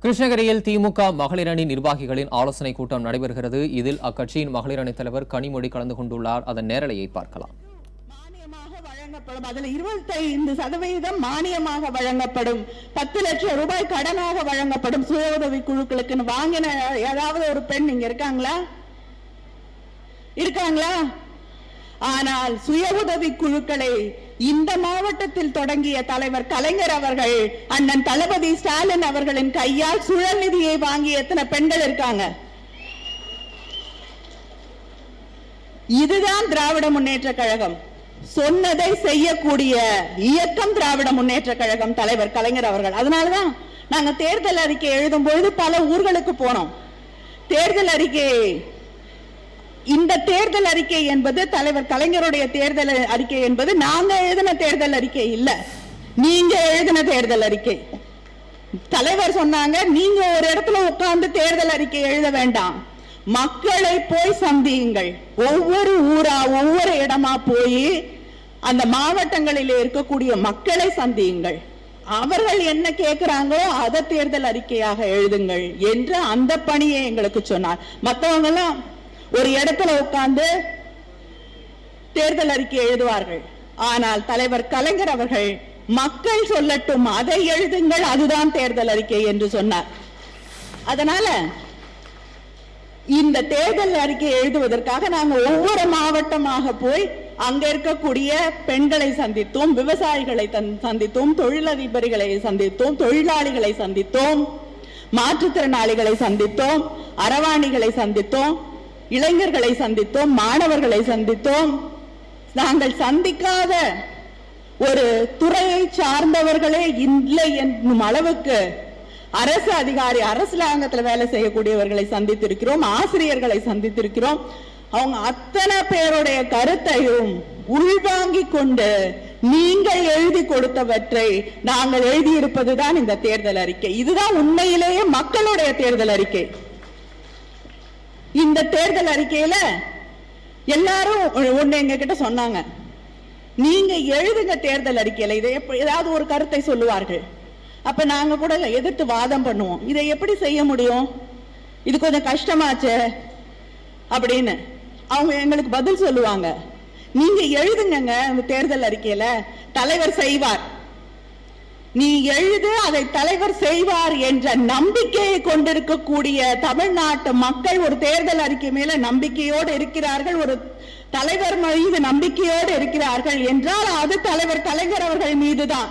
கிருஷ்ணகிரியில் திமுக மகளிர் அணி நிர்வாகிகளின் ஆலோசனை கூட்டம் நடைபெறுகிறது. இதில் அக்கட்சியின் மகளிர் அணி தலைவர் கனிமொழி கலந்து கொண்டுள்ளார். அதன் நேரலையை பார்க்கலாம். அதில் 25% மானியமாக வழங்கப்படும், 10 லட்சம் ரூபாய் கடனாக வழங்கப்படும். சுய உதவி குழுக்களுக்கு வாங்கின ஏதாவது ஒரு பெண் இங்க இருக்காங்களா? ஆனால் சுய உதவி குழுக்களை இந்த மாவட்டத்தில் தொடங்கிய தலைவர் கலைஞர் அவர்கள், அண்ணன் தளபதி ஸ்டாலின் அவர்களின் கையால் சுழல் நிதியை வாங்கிய எத்தனை பெண்கள் இருக்காங்க? இதுதான் திராவிட முன்னேற்ற கழகம். சொன்னதை செய்யக்கூடிய இயக்கம் திராவிட முன்னேற்ற கழகம், தலைவர் கலைஞர் அவர்கள். அதனாலதான் நாங்க தேர்தல் அறிக்கை எழுதும் பொழுது பல ஊர்களுக்கு போனோம். தேர்தல் அறிக்கை, இந்த தேர்தல் அறிக்கை என்பது தலைவர் கலைஞருடைய தேர்தல் அறிக்கை என்பது நாங்க எழுதின தேர்தல் அறிக்கை இல்ல, நீங்க எழுதின தேர்தல் அறிக்கை. தலைவர் சொன்னாங்க, நீங்க ஒரு இடத்துல உட்கார்ந்து தேர்தல் அறிக்கை எழுத வேண்டாம், மக்களை போய் சந்தியுங்கள். ஒவ்வொரு ஊரா ஒவ்வொரு இடமா போய் அந்த மாவட்டங்களில் இருக்கக்கூடிய மக்களை சந்தியுங்கள். அவர்கள் என்ன கேட்கிறாங்களோ அதை தேர்தல் அறிக்கையாக எழுதுங்கள் என்று அந்த பணியை எங்களுக்கு சொன்னார். மற்றவங்க எல்லாம் ஒரு இடத்துல உட்கார்ந்து தேர்தல் அறிக்கை எழுதுவார்கள். ஆனால் தலைவர் கலைஞர் அவர்கள் மக்கள் சொல்லட்டும், அதை எழுதுங்கள், அதுதான் தேர்தல் அறிக்கை என்று சொன்னார். அதனால இந்த தேர்தல் அறிக்கை எழுதுவதற்காக நாங்கள் ஒவ்வொரு மாவட்டமாக போய் அங்க இருக்கக்கூடிய பெண்களை சந்தித்தோம், விவசாயிகளை சந்தித்தோம், தொழிலதிபர்களை சந்தித்தோம், தொழிலாளிகளை சந்தித்தோம், மாற்றுத்திறனாளிகளை சந்தித்தோம், அரவாணிகளை சந்தித்தோம், இளைஞர்களை சந்தித்தோம், மாணவர்களை சந்தித்தோம். நாங்கள் சந்திக்காத ஒரு துறையை சார்ந்தவர்களே இல்லை என்னும் அளவுக்கு அரசு அதிகாரி, அரசாங்கத்தில் வேலை செய்யக்கூடியவர்களை சந்தித்திருக்கிறோம், ஆசிரியர்களை சந்தித்திருக்கிறோம். அவங்க அத்தனை பேருடைய கருத்தையும் உள்வாங்கிக் கொண்டு நீங்கள் எழுதி கொடுத்தவற்றை நாங்கள் எழுதியிருப்பதுதான் இந்த தேர்தல் அறிக்கை. இதுதான் உண்மையிலேயே மக்களுடைய தேர்தல் அறிக்கை. இந்த தேர்தல் அறிக்கையில எல்லாரும் ஒண்ணு எங்க கிட்ட சொன்னாங்க, நீங்க எழுதுங்க தேர்தல் அறிக்கையில இதை ஏதாவது ஒரு கருத்தை சொல்லுவார்கள். அப்ப நாங்க கூட எதிர்த்து வாதம் பண்ணுவோம், இதை எப்படி செய்ய முடியும், இது கொஞ்சம் கஷ்டமாச்சு அப்படின்னு. அவங்க எங்களுக்கு பதில் சொல்லுவாங்க, நீங்க எழுதுங்க இந்த தேர்தல் அறிக்கையில, தலைவர் செய்வார், நீ எழுது, அதை தலைவர் செய்வார் என்ற நம்பிக்கையை கொண்டிருக்கக்கூடிய தமிழ்நாட்டு மக்கள் ஒரு தேர்தல் அறிக்கை மேல நம்பிக்கையோடு இருக்கிறார்கள், ஒரு தலைவர் மீது நம்பிக்கையோடு இருக்கிறார்கள் என்றால் அது தலைவர் கலைஞர் அவர்கள் மீதுதான்.